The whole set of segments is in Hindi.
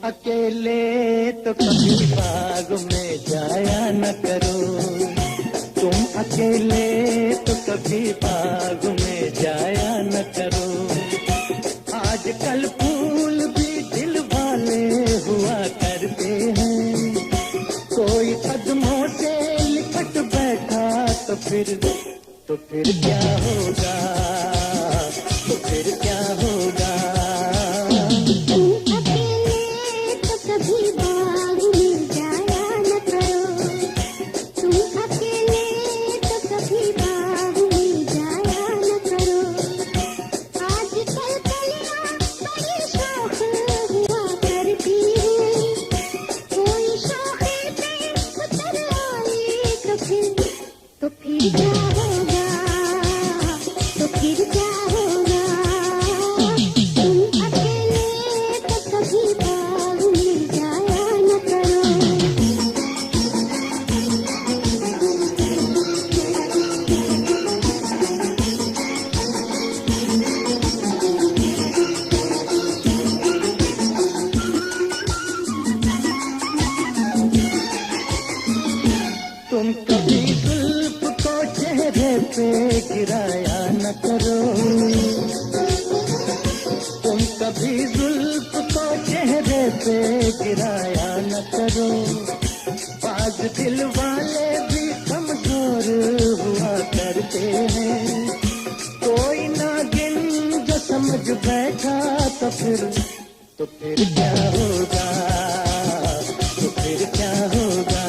अकेले तो कभी बाग में जाया न करो, तुम अकेले तो कभी बाग में जाया न करो। आजकल फूल भी दिल वाले हुआ करते हैं, कोई कदमों से लिपट बैठा तो फिर क्या होगा, तो फिर क्या होगा। तुम कभी जुल्फ को चेहरे पे गिराया न करो, तुम कभी जुल्फ को चेहरे पे गिराया न करो। बाज दिल वाले भी कमजोर हुआ करते हैं, कोई नागिन जो समझ बैठा तो फिर क्या होगा, तो फिर क्या होगा।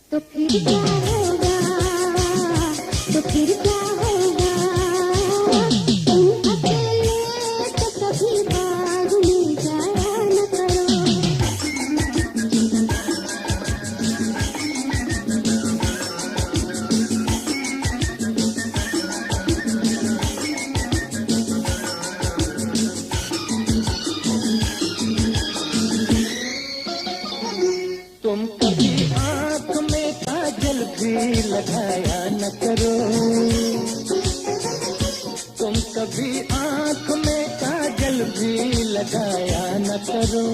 तो फिर क्या होगा, तो फिर क्या होगा। तुम अकेले तो कभी बाग में जाया न करो। तुम कभी आँख में काजल भी लगाया न करो, तुम कभी आँख में काजल भी लगाया न करो।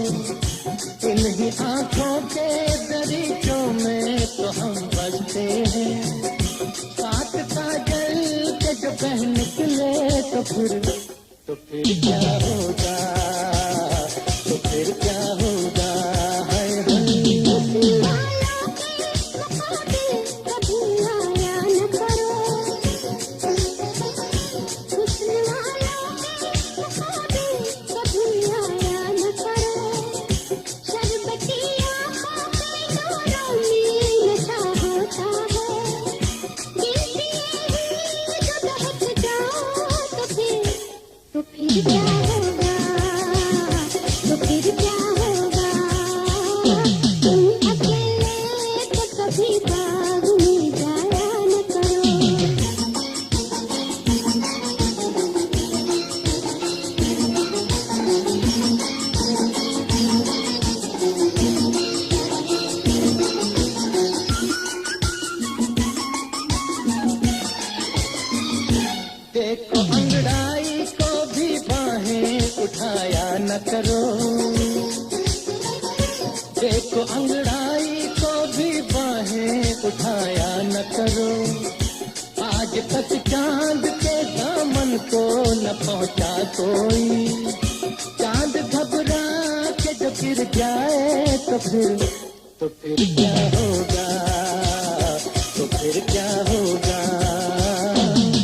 इन्हीं आँखों के दरीचों में तो हम बसते हैं, साथ काजल के जो बह निकले तो फिर क्या होगा, तो फिर क्या होगा। तो फिर क्या होगा, तो फिर क्या होगा। तुम अकेले तो कभी बाग में जाया न करो। देखो अंगड़ाई को भी बाहें उठाया न करो, देखो अंगड़ाई को भी बाहें उठाया न करो। आज तक चांद के दामन को न पहुंचा कोई, चांद घबरा के जो गिर जाए तो फिर क्या होगा, तो फिर क्या होगा।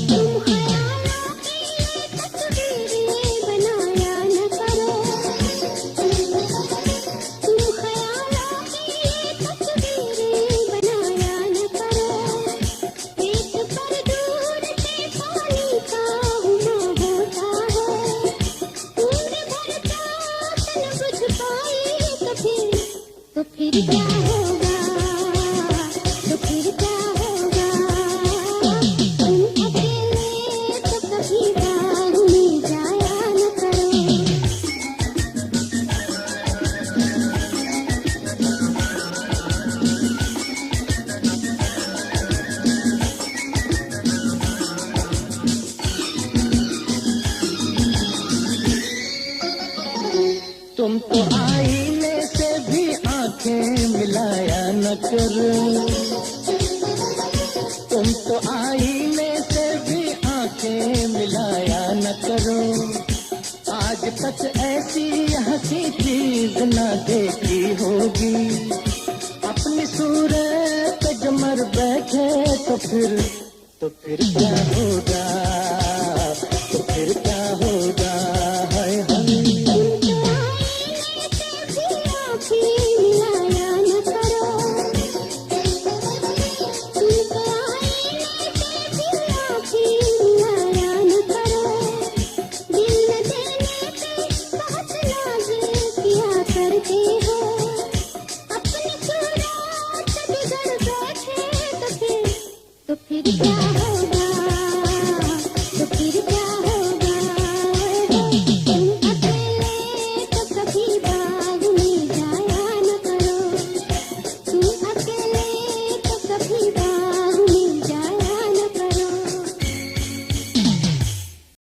तुम ख्यालों की तस्वीर तुम तो आईने से भी आंखें मिलाया न करो, तुम तो आईने से भी आंखें मिलाया न करो। आज तक ऐसी हंसी चीज न देखी होगी, अपनी सूरत जमर बैठे तो फिर क्या होगा।